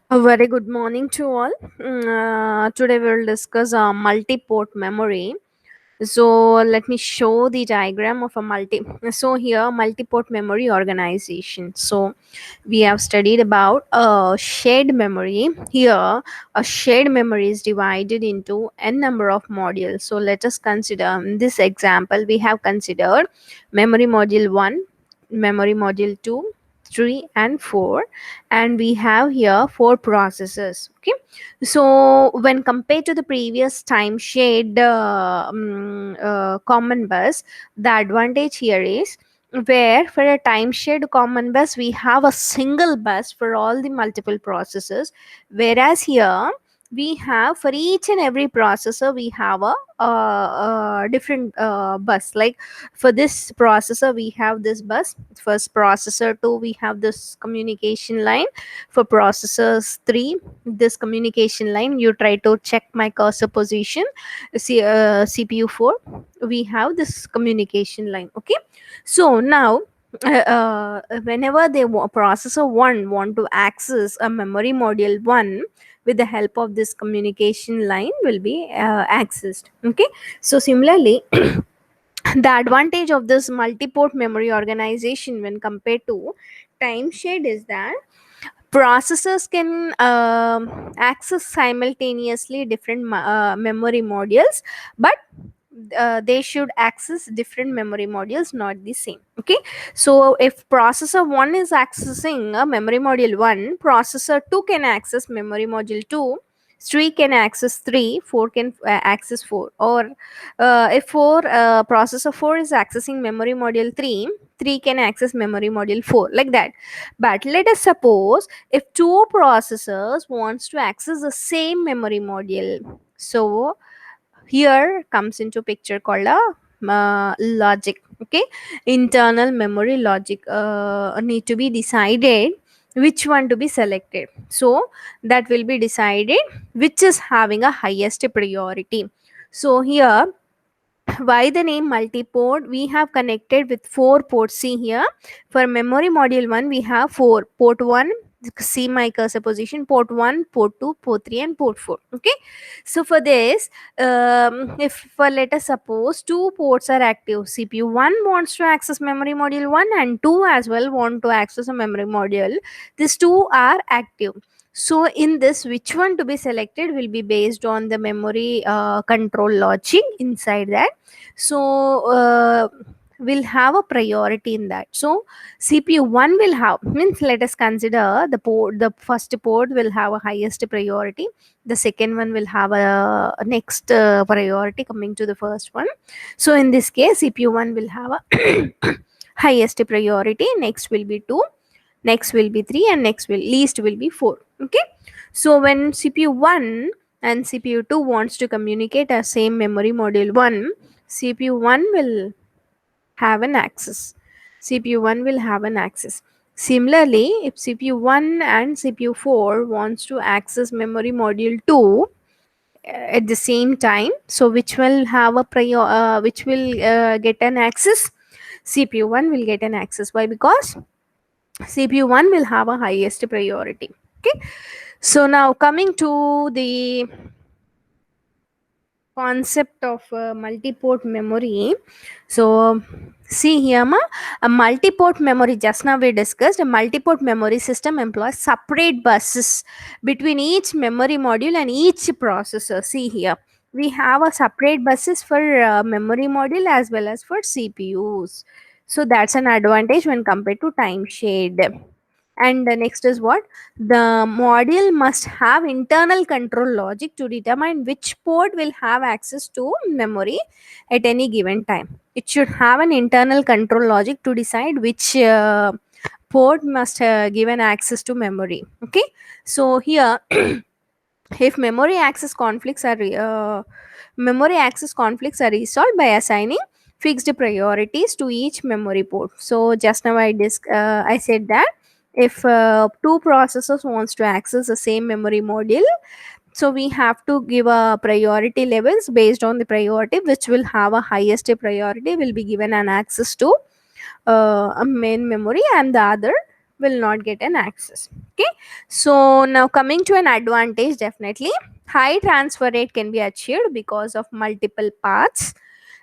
A very good morning to all. Today we will discuss multi-port memory. So let me show the diagram of a multi. So here multi-port memory organization. So we have studied about shared memory. Here a shared memory is divided into n number of modules. So let us consider in this example we have considered memory module 1, memory module 2, 3 and 4, and we have here four processes. Okay, so when compared to the previous time shared common bus, the advantage here is where for a time shared common bus we have a single bus for all the multiple processes, whereas here we have for each and every processor we have a different bus. Like for this processor we have this bus, first processor 2 we have this communication line, for processors 3 this communication line. You try to check my cursor position. CPU 4 we have this communication line. Okay, so now whenever processor 1 want to access a memory module 1, with the help of this communication line will be accessed. Okay, so similarly the advantage of this multi-port memory organization when compared to time shared is that processors can access simultaneously different memory modules, but they should access different memory modules, not the same. Okay, so if processor 1 is accessing a memory module 1, processor 2 can access memory module 2, 3 can access 3, 4 can access 4, or if 4 processor 4 is accessing memory module 3, 3 can access memory module 4, like that. But let us suppose if two processors wants to access the same memory module, so here comes into picture called a logic. Okay, internal memory logic need to be decided which one to be selected, so that will be decided which is having a highest priority. So here why the name multi-port, we have connected with four ports. See here for memory module 1 we have four: port 1, see my cursor position, port 1, port 2, port 3 and port 4. Okay, so for this if for let us suppose two ports are active, CPU 1 wants to access memory module 1 and 2 as well want to access a memory module, these two are active. So in this, which one to be selected will be based on the memory control logic inside that. So will have a priority in that. So CPU 1 will have, means let us consider the port, the first port will have a highest priority, the second one will have a next priority coming to the first one. So in this case CPU 1 will have a highest priority, next will be 2, next will be 3 and next will least will be 4. Okay, so when CPU 1 and CPU 2 wants to communicate a same memory module 1, CPU 1 will have an access, CPU 1 will have an access. Similarly, if CPU 1 and CPU 4 wants to access memory module 2 at the same time, so which will have a which will get an access, CPU 1 will get an access. Why? Because CPU 1 will have a highest priority. Okay, so now coming to the concept of multi-port memory. So see here ma, a multi-port memory, just now we discussed a multi-port memory system employs separate buses between each memory module and each processor. See here we have a separate buses for memory module as well as for CPUs, so that's an advantage when compared to time shared. And the next is what, the module must have internal control logic to determine which port will have access to memory at any given time. It should have an internal control logic to decide which port must give an access to memory. Okay, so here if memory access conflicts are resolved by assigning fixed priorities to each memory port. So just now I said that if two processors wants to access the same memory module, so we have to give a priority levels. Based on the priority, which will have a highest priority will be given an access to a main memory, and the other will not get an access. Okay, so now coming to an advantage, definitely high transfer rate can be achieved because of multiple paths,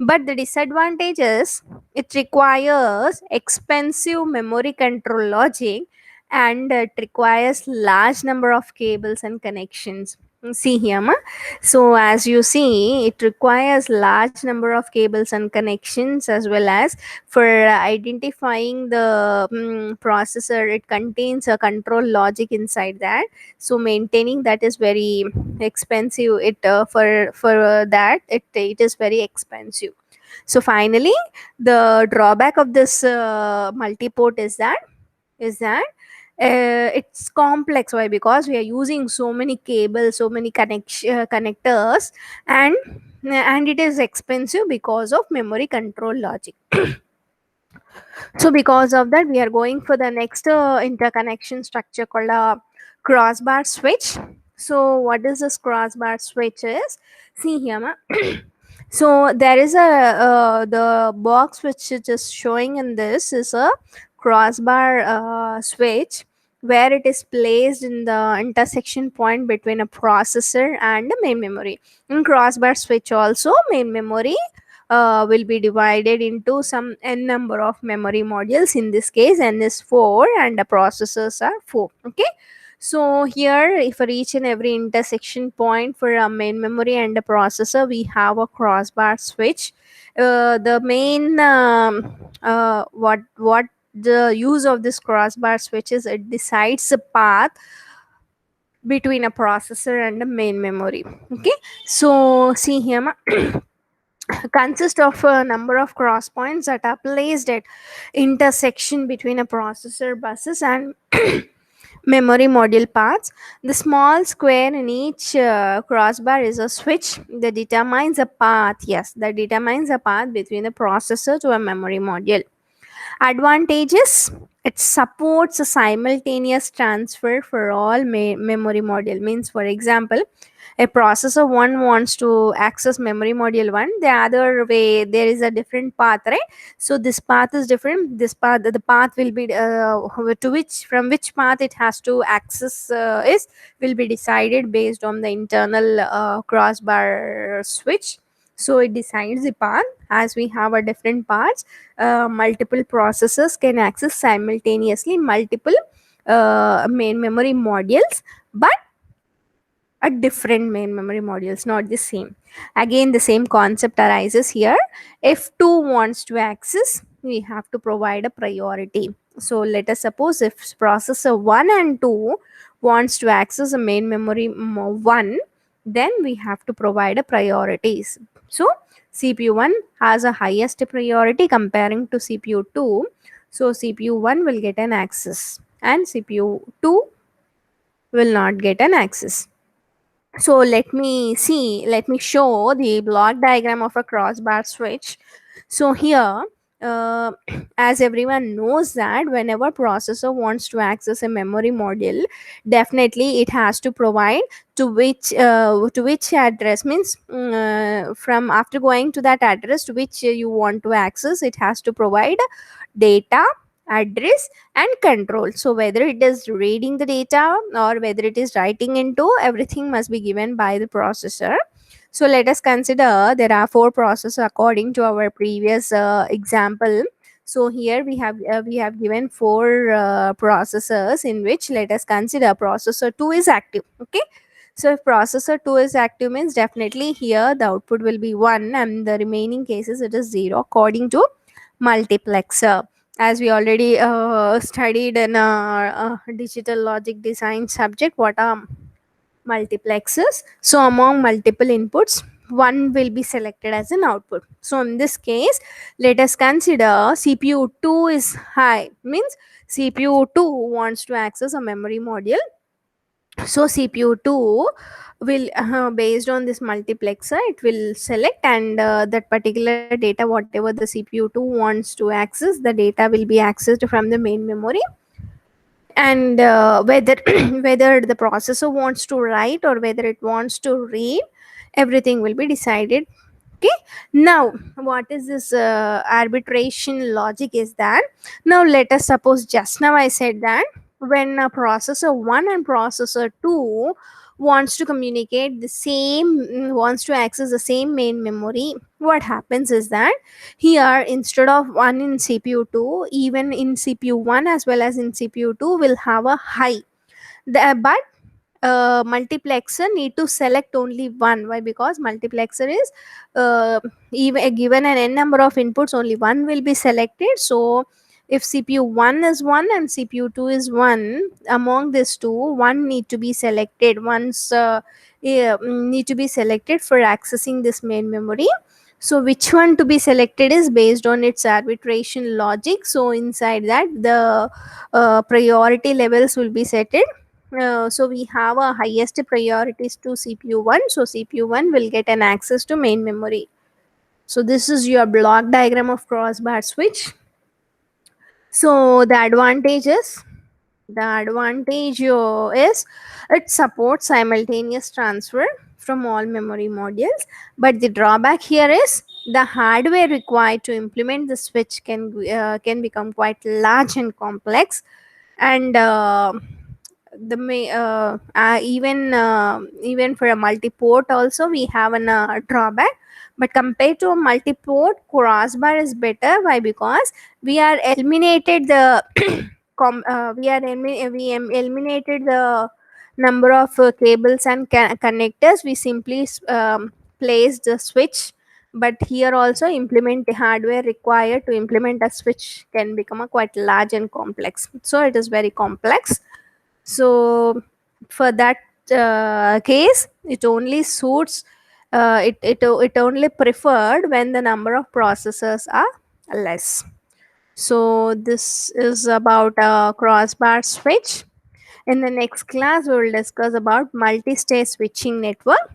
but the disadvantage is it requires expensive memory control logic, and it requires large number of cables and connections. See here ma? So as you see, it requires large number of cables and connections, as well as for identifying the processor, it contains a control logic inside that. So maintaining that is very expensive. It for that it is very expensive. So finally, the drawback of this multiport is that it's complex. Why? Because we are using so many cables, so many connectors, and it is expensive because of memory control logic. So because of that, we are going for the next interconnection structure called a crossbar switch. So what is this crossbar switch is? See here ma? So there is a the box which is just showing in this is a crossbar switch, where it is placed in the intersection point between a processor and the main memory. In crossbar switch also, main memory will be divided into some n number of memory modules. In this case n is 4 and the processors are 4. Okay, so here for each and every intersection point for a main memory and a processor, we have a crossbar switch. The main what the use of this crossbar switch is, it decides the path between a processor and a main memory. Okay, so see here ma, consist of a number of cross points that are placed at intersection between a processor buses and memory module paths. The small square in each crossbar is a switch that determines a path. Yes, that determines a path between the processor to a memory module. Advantages: it supports a simultaneous transfer for all memory module. Means, for example, a processor 1 wants to access memory module 1, the other way there is a different path, right? So this path is different. This path, the path will be to which, from which path it has to access is will be decided based on the internal crossbar switch. So it decides the path. As we have a different paths, multiple processors can access simultaneously multiple main memory modules, but a different main memory modules, not the same. Again, the same concept arises here. If 2 wants to access, we have to provide a priority. So let us suppose if processor 1 and 2 wants to access a main memory 1, then we have to provide a priorities. So CPU 1 has a highest priority comparing to CPU 2. So CPU 1 will get an access and CPU 2 will not get an access. So let me show the block diagram of a crossbar switch. So here, uh, as everyone knows that whenever processor wants to access a memory module, definitely it has to provide to which address. Means, from after going to that address to which you want to access, it has to provide data, address, and control. So whether it is reading the data or whether it is writing into, everything must be given by the processor. So let us consider there are 4 processors according to our previous example. So here we have given 4 processors, in which let us consider processor 2 is active. Okay, so if processor 2 is active, means definitely here the output will be 1 and the remaining cases it is 0 according to multiplexer. As we already studied in our digital logic design subject, what are multiplexers? So among multiple inputs, one will be selected as an output. So in this case, let us consider CPU 2 is high, means CPU 2 wants to access a memory module. So CPU 2 will based on this multiplexer, it will select, and that particular data whatever the CPU 2 wants to access, the data will be accessed from the main memory. And whether whether the processor wants to write or whether it wants to read, everything will be decided. Okay, now what is this arbitration logic is that, now let us suppose just now I said that when a processor 1 and processor 2 wants to communicate the same, wants to access the same main memory, what happens is that here instead of 1 in CPU 2, even in CPU 1 as well as in CPU 2 will have a high. But multiplexer need to select only one. Why? Because multiplexer is even given an n number of inputs, only one will be selected. So if CPU 1 is 1 and CPU 2 is 1, among these two, one need to be selected once, need to be selected for accessing this main memory. So which one to be selected is based on its arbitration logic. So inside that, the priority levels will be set. So we have a highest priorities to CPU 1, so CPU 1 will get an access to main memory. So this is your block diagram of crossbar switch. So the advantages, the advantage is it supports simultaneous transfer from all memory modules, but the drawback here is the hardware required to implement the switch can become quite large and complex. And even for a multi-port also we have an drawback, but compared to a multi-port, crossbar is better. Why? Because we are eliminated the eliminated the number of cables and connectors. We simply place the switch, but here also implement the hardware required to implement a switch can become a quite large and complex, so it is very complex. So for that case, it only suits, it only preferred when the number of processors are less. So this is about a crossbar switch. In the next class we will discuss about multi-stage switching network.